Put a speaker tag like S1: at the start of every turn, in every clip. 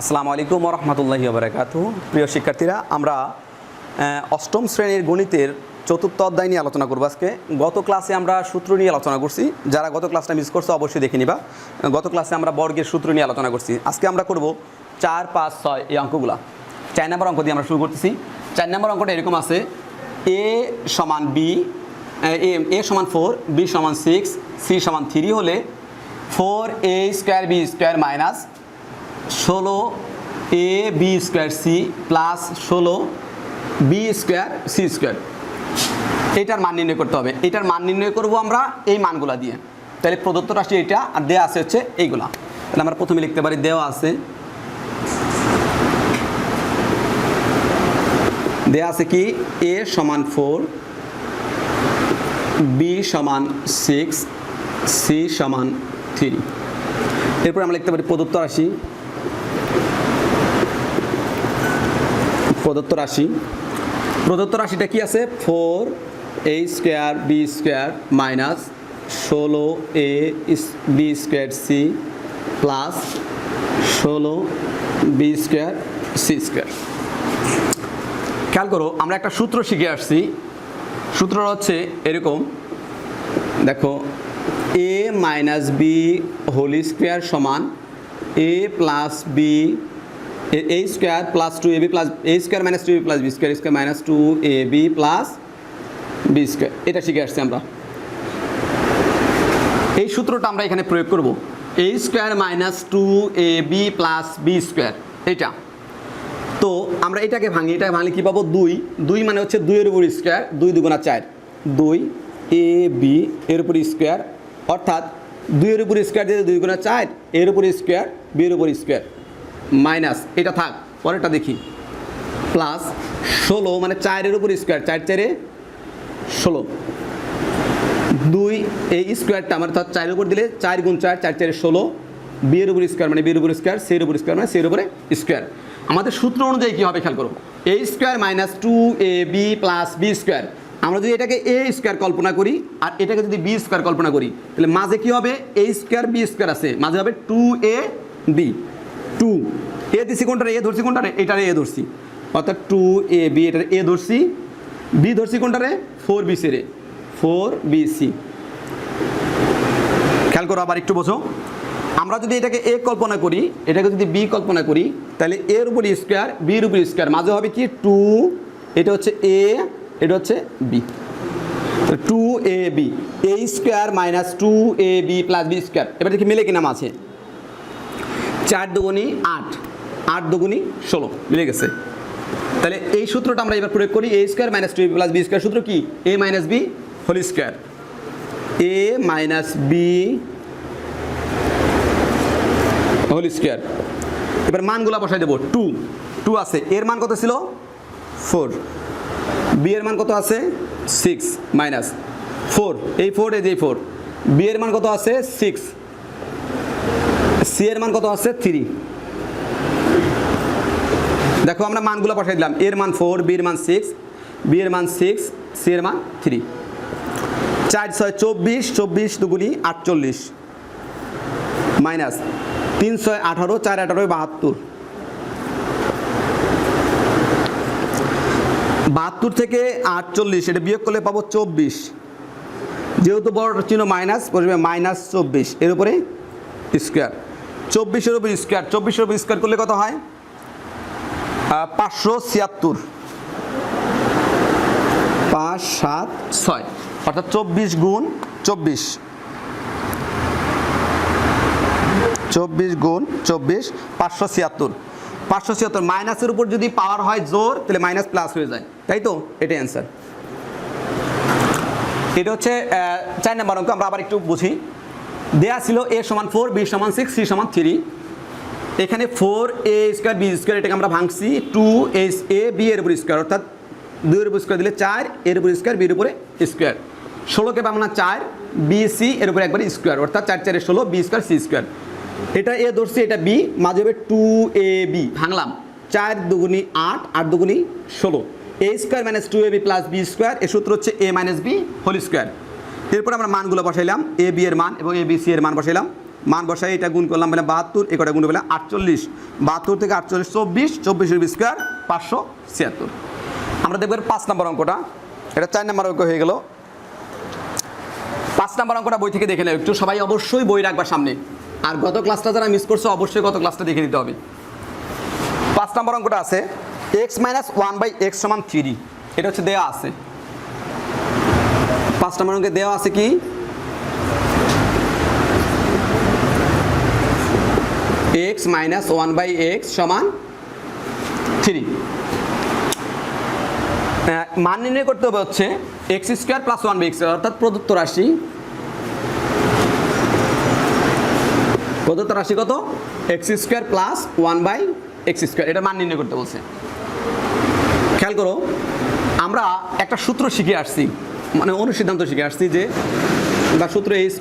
S1: আসসালামু আলাইকুম ওয়া রাহমাতুল্লাহি ওয়া বারাকাতুহু। প্রিয় শিক্ষার্থীরা, আমরা অষ্টম শ্রেণীর গণিতের চতুর্থ অধ্যায় নিয়ে আলোচনা করব আজকে। গত ক্লাসে আমরা সূত্র নিয়ে আলোচনা করছি। যারা গত ক্লাসটা মিস করছো অবশ্যই দেখে নিবা। গত ক্লাসে আমরা বর্গের সূত্র নিয়ে আলোচনা করছি। আজকে আমরা করব 4, 5, 6 এই অঙ্কগুলা। 4 নম্বর অঙ্ক দিয়ে আমরা শুরু করতেছি। 4 নম্বর অঙ্কটা এরকম আছে, a সমান b, a সমান 4, b সমান 6, c সমান 3 হলে 4a square b square minus 16 a b square c plus 16 b square c square, এটার মান নির্ণয় করতে হবে। এটার মান নির্ণয় করব আমরা এই মানগুলা দিয়ে। তাহলে প্রদত্ত রাশি এটা, আর দেওয়া আছে হচ্ছে এইগুলা। তাহলে আমরা প্রথমে লিখতে পারি, দেওয়া আছে কি a সমান 4, b সমান 6, c সমান 3। এরপর আমরা লিখতে পারি প্রদত্ত রাশিটা কি আছে, 4a square b square minus 16a b square c plus 16b square c square. খেয়াল করো, আমরা একটা সূত্র শিখে আসছি। সূত্রটা হচ্ছে এরকম, দেখো, a minus b whole square সমান a plus b a square plus 2ab plus a square minus 2ab plus b square square minus 2ab plus b square. এটা শিখে আসছি আমরা। এই সূত্রটা আমরা এখানে প্রয়োগ করব, a square minus 2ab plus b square. এটা তো আমরা এটাকে ভাঙলে কি পাবো, 2 মানে হচ্ছে 2 এর উপর স্কোয়ার, 2 দুগুণা 4, 2ab এর উপর স্কোয়ার, অর্থাৎ 2 এর উপর স্কোয়ার দিয়ে 2 গুণা 4 এর উপর স্কোয়ার b এর উপর স্কোয়ার মাইনাস, এটা থাক, পরেরটা দেখি, প্লাস 16 মানে 4 এর উপর স্কোয়ার, 4 4 16, 2 এই স্কোয়ারটা আমার অর্থাৎ 4 এর উপর দিলে 4 গুণ 4, 4 4 16, b এর উপর স্কোয়ার মানে b এর উপর স্কোয়ার, c এর উপর স্কোয়ার মানে c এর উপরে স্কোয়ার। আমাদের সূত্র অনুযায়ী কী হবে খেয়াল করো, a square minus 2ab plus b square. আমরা যদি এটাকে a স্কোয়ার কল্পনা করি আর এটাকে যদি b স্কোয়ার কল্পনা করি, তাহলে মাঝে কি হবে, a স্কোয়ার b স্কোয়ার আছে, মাঝে হবে 2ab। 2 a দিছি কোনটারে, a ধরছি কোনটারে, এটারে a ধরছি, অর্থাৎ 2ab এটারে a ধরছি, b ধরছি কোনটারে, 4bc রে, 4bc। খেয়াল করো, আবার একটু বোঝো। আমরা যদি এটাকে a কল্পনা করি, এটাকে যদি b কল্পনা করি, তাহলে a এর উপর স্কোয়ার b এর উপর স্কোয়ার, মাঝে হবে কি 2, এটা হচ্ছে a, এটা হচ্ছে b, 2ab, a square minus 2ab plus b square. এবার দেখি মিলে কিনা আছে, 4 দুগুণী 8, 8 দুগুণী 16, মিলে গেছে। তাহলে এই সূত্রটা আমরা এবার প্রয়োগ করি, a square minus 2ab plus b square. সূত্র কি, a minus b whole square, a minus b whole square. এবার মানগুলো বসাই দেবো, 2 আছে, এর মান কত ছিল 4, b এর মান কত আছে 6 মাইনাস 4, এই 4 এই যে 4, b এর মান কত আছে 6, c এর মান কত আছে 3। দেখো আমরা মানগুলো বসাই দিলাম, এর মান 4, b এর মান 6, b এর মান 6, c এর মান 3। 4 6 24, 24 দুগুণী 48 মাইনাস 3 6 18, 4 18 72, 72 থেকে 48 এটা বিয়োগ করলে পাবো 24, যেহেতু বড় চিহ্ন মাইনাস বসবে মাইনাস 24 এর উপরে স্কোয়ার, 24 এর উপর স্কোয়ার, 24 এর উপর স্কোয়ার করলে কত হয় 576, 5 7 6, অর্থাৎ 24 গুণ 24, 24 গুণ 24 576, 576 মাইনাসের উপর যদি পাওয়ার হয় জোর, তাহলে মাইনাস প্লাস হয়ে যায়, তাই তো, এটাই অ্যান্সার। এটা হচ্ছে 4 নম্বর অঙ্ক। আমরা আবার একটু বুঝি। দেয়া ছিল a সমান 4, b সমান 6, c সমান 3। এখানে 4a স্কোয়ার b স্কোয়ার, এটাকে আমরা ভাঙছি 2ab এর উপর স্কোয়ার, অর্থাৎ 2 এর উপর স্কোয়ার দিলে 4 এর উপর স্কোয়ার, b এর উপরে স্কোয়ার, 16কে ভাঙলাম 4, bc এর উপরে একবার স্কোয়ার, অর্থাৎ 4 4 16, b স্কোয়ার c স্কোয়ার। এটা a ধরছি, এটা b, মাঝে হবে 2ab, ভাঙলাম 4 দুগুণী 8, 8 দুগুণী 16, a square minus 2ab plus b square. এর সূত্র হচ্ছে a minus b whole square. এরপর আমরা মানগুলো বসাইলাম, এ বি এর মান এবং এ বি সি এর মান বসাইলাম, মান বসাই এটা গুণ করলাম মানে 72, এ কটা গুণ করলে 48, 72 থেকে 48 24, 24 স্কোয়ার 576। আমরা দেখব 5 নম্বর অঙ্কটা, এটা 4 নম্বর অঙ্ক হয়ে গেল। 5 নম্বর অঙ্কটা বই থেকে দেখে নেব একটু, সবাই অবশ্যই বই রাখবা সামনে, আর গত ক্লাসটা যারা মিস করছো অবশ্যই গত ক্লাসটা দেখে নিতে হবে। 5 নম্বর অঙ্কটা আছে x - 1/x = 3, এটা হচ্ছে দেওয়া আছে। 5 নম্বর অঙ্কে দেওয়া আছে কি x - 1/x = 3। মান নির্ণয় করতে হবে হচ্ছে x² + 1/x, অর্থাৎ প্রদত্ত রাশি কত, x² + 1/x², এটা মান নির্ণয় করতে বলছে। খেয়াল করো, আমরা একটা সূত্র শিখে আসছি, মানে অনুসিদ্ধান্ত শিখে আসছি যে বা সূত্র a² +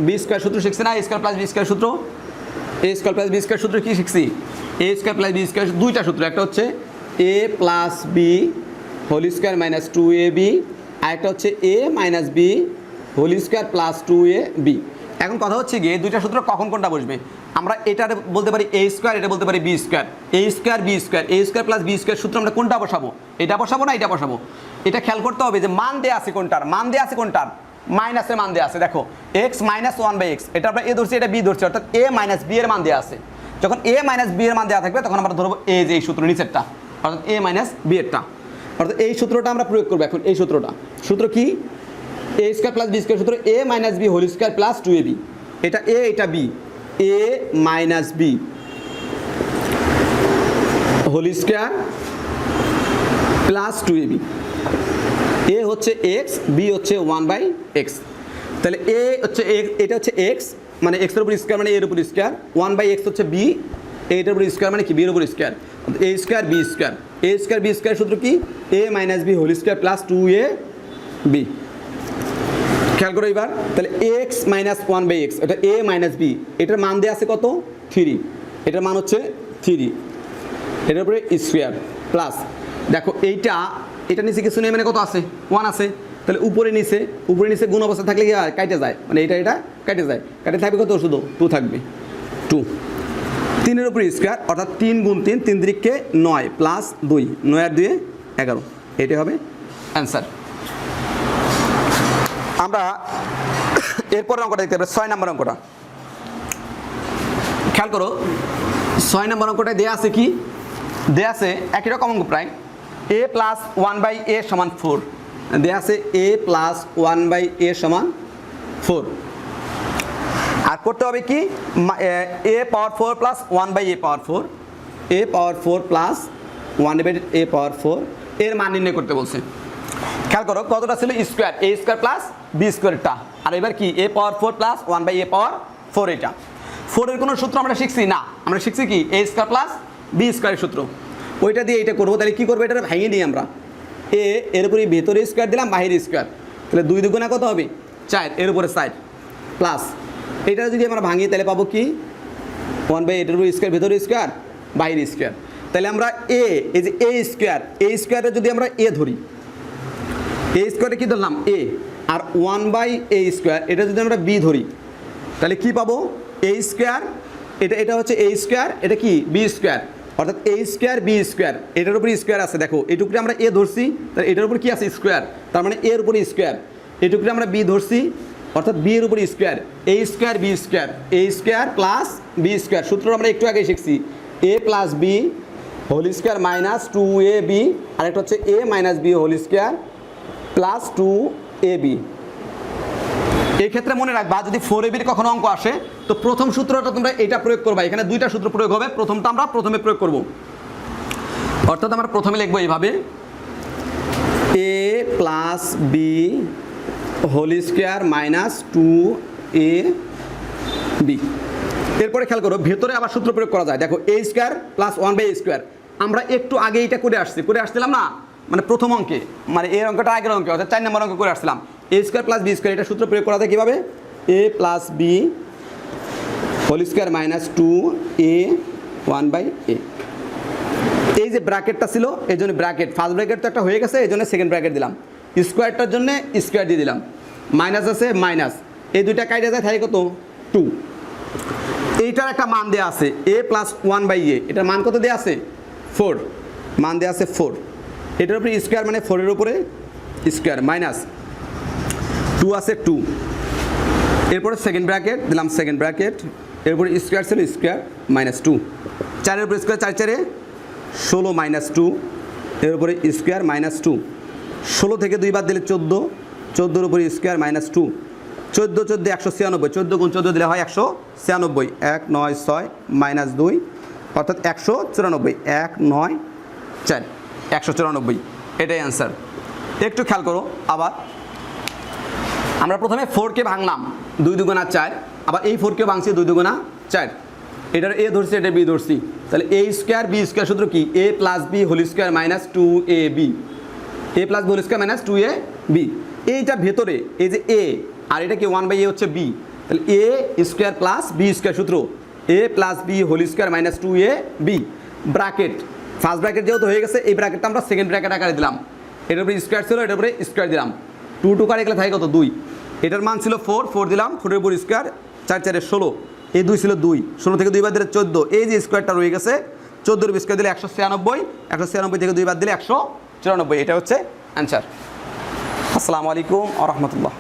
S1: b² সূত্র শিখছি না, a² + b² সূত্র, a² + b² সূত্র কি শিখছি, a² + b² দুইটা সূত্র, একটা হচ্ছে a + b² - 2ab, আর একটা হচ্ছে a - b² + 2ab। এখন কথা হচ্ছে গিয়ে দুইটা সূত্র কখন কোনটা বসবে, আমরা এটা বলতে পারি a², এটা বলতে পারি b², a² b², a² + b² সূত্র আমরা কোনটা বসাবো, এটা বসাবো না এটা বসাবো। এটা খেয়াল করতে হবে যে মান দেয়া আছে কোনটার, মাইনাসের মান দেয়া আছে। দেখো x - 1/x, এটা আমরা a ধরছি, এটা b ধরছি, অর্থাৎ a - b এর মান দেয়া আছে। যখন a - b এর মান দেওয়া থাকবে তখন আমরা ধরবো a, যে এই সূত্র নিচেরটা, অর্থাৎ a - b এরটা, অর্থাৎ এই সূত্রটা আমরা প্রয়োগ করবো এখন। এই সূত্র কি, a² + b² সূত্র a - b² + 2ab, এটা a এটা b, a - b² + 2ab, a হচ্ছে x, b হচ্ছে 1/x। তাহলে a হচ্ছে এটা হচ্ছে x, মানে x এর উপর স্কয়ার মানে a এর উপর স্কয়ার, 1/x হচ্ছে b, এটার উপর স্কয়ার মানে কি b এর উপর স্কয়ার, a² b² সূত্র কি a - b² + 2ab। খেয়াল করো এবার, তাহলে x - 1/x, এটা a - b, এটার মান দেওয়া আছে কত 3, এটার মান হচ্ছে 3, এটার উপরে স্কয়ার প্লাস, দেখো এটা নিচে কিছু নেই মানে কত আছে 1 আছে, তাহলে উপরে নিচে গুণ অবস্থা থাকলে কি আর কাটে যায়, মানে এটা কাটে যায়, কাটে থাকবে কত শুধু 2 থাকবে, 2, 3 এর উপরে স্কয়ার, অর্থাৎ 3 × 3 3 3 9 প্লাস 2, 9 আর 2 11, এটা হবে অ্যান্সার। আমরা এরপর অঙ্কটা দেখতে পাবো 6 নম্বর অঙ্কটা। খেয়াল করো 6 নম্বর অঙ্কটা দেয়া আছে কি, দেয়া আছে একই রকম অঙ্ক প্রায়, a + 1/a = 4, দেয়া আছে a + 1/a = 4, আর করতে হবে কি a power 4 + 1/a power 4, a power 4 + 1/a পাওয়ার 4 এর মান নির্ণয় করতে বলছে। খেয়াল করো কতটা ছিল স্কয়ার, a² + b²টা, আর এবার কি a পাওয়ার 4 + 1/a পাওয়ার 4, এটা 4 এর কোনো সূত্র আমরা শিখছি না, আমরা শিখছি কি a² + b² এর সূত্র, ওইটা দিয়ে এটা করবো। তাহলে কি করবো, এটা ভেঙে নিই আমরা, a এর উপরে ভেতরে স্কয়ার দিলাম, বাইরে স্কয়ার, তাহলে 2 × 2 কত হবে 4, এর উপরে 4 প্লাস, এটা যদি আমরা ভাঙি তাহলে পাবো কি 1/a এর উপরে স্কয়ার, ভেতরে স্কয়ার, বাইরে স্কয়ার। তাহলে আমরা a, এই যে a স্কয়ারে যদি আমরা a ধরি, a স্কয়ারে কি ধরলাম a, আর 1/a², এটা যদি আমরা b ধরি তাহলে কি পাবো a², এটা হচ্ছে a², এটা কি b², অর্থাৎ a² b², এটার উপরে স্কয়ার আছে, দেখো এটুকুরে আমরা a ধরছি, তাহলে এটার উপর কি আছে স্কয়ার, তার মানে a এর উপরে স্কয়ার, এটুকুরে আমরা b ধরছি, অর্থাৎ b এর উপরে স্কয়ার, a² b² সূত্র আমরা একটু আগে শিখছি, a + b² - 2ab, আর একটা হচ্ছে a - b² + 2ab। এই ক্ষেত্রে মনে রাখবা যদি 4ab এর কখনো অঙ্ক আসে তো প্রথম সূত্রটা তোমরা এটা প্রয়োগ করবা, এখানে দুইটা সূত্র প্রয়োগ হবে, প্রথমটা আমরা প্রথমে প্রয়োগ করব, অর্থাৎ আমরা প্রথমে লিখবো এইভাবে a + b² - 2ab। এরপরে খেয়াল করো ভেতরে আবার সূত্র প্রয়োগ করা যায়, দেখো a² + 1/a², আমরা একটু আগে এটা করে আসছিলাম না, মানে প্রথম অঙ্কে, মানে এই অঙ্কটা আগের অঙ্কে, অর্থাৎ 4 নম্বর অঙ্ক করে আসছিলাম, a² + b², এটা সূত্র প্রয়োগ করা যায় কীভাবে, a + b² - 2a 1/a। এই যে ব্র্যাকেটটা ছিল এই জন্য ব্র্যাকেট, ফার্স্ট ব্র্যাকেট তো একটা হয়ে গেছে, এই জন্য সেকেন্ড ব্র্যাকেট দিলাম, স্কোয়ারটার জন্য স্কোয়ার দিয়ে দিলাম, মাইনাস আছে মাইনাস, এই দুইটা কাইটে যায় থাকে কত 2, এইটার একটা মান দেওয়া আছে a প্লাস 1/a, এটার মান কত দেওয়া আছে 4, মান দেওয়া আছে 4, এটার উপরে স্কোয়ার মানে 4 এর উপরে স্কোয়ার মাইনাস 2 আছে 2, এরপরে সেকেন্ড ব্র্যাকেট দিলাম, সেকেন্ড ব্র্যাকেট এরপরে স্কোয়ার ছিল স্কোয়ার মাইনাস 2, 4 এর উপরে স্কোয়ার 4 4 16 মাইনাস 2, এর উপরে স্কোয়ার মাইনাস 2, 16 থেকে 2 বাদ দিলে 14, 14 এর উপরে স্কোয়ার মাইনাস 2, 14 14 196, 14 গুণ 14 দিলে হয় 196, 1 9 6 মাইনাস 2 অর্থাৎ 194, 1 9 4 194, এটাই অ্যান্সার। একটু খেয়াল করো, আবার আমরা প্রথমে 4কে ভাঙলাম 2 দুগুণা 4, আবার এই 4কে ভাঙছি 2 দুগুণা 4, এটার a ধরছি এটা b ধরছি, তাহলে a স্কোয়ার b স্কোয়ার সূত্র কি a plus b whole square minus 2ab, a plus b whole square minus 2ab, এইটা ভেতরে এই যে a আর এটা কি 1/a হচ্ছে b, তাহলে a square plus b square সূত্র a plus b whole square minus 2ab, bracket first bracket যেহেতু হয়ে গেছে এই ব্র্যাকেটটা আমরা সেকেন্ড ব্র্যাকেট আকারে দিলাম, এটার উপরে স্কোয়ার ছিল এটার উপরে স্কোয়ার দিলাম, 2 2 কারে গেলে থাকে কত 2, এটার মান ছিল 4, 4 দিলাম, 4 এর উপর স্কোয়ার 4 4 16, এই 2 ছিল 2, 16 থেকে 2 বাদ দিলে 14, এই যে স্কোয়ারটা রয়ে গেছে 14 এর স্কোয়ার দিলে 196, 196 থেকে 2 বাদ দিলে 194, এটা হচ্ছে অ্যান্সার। আসসালামু আলাইকুম ওয়া রাহমাতুল্লাহ।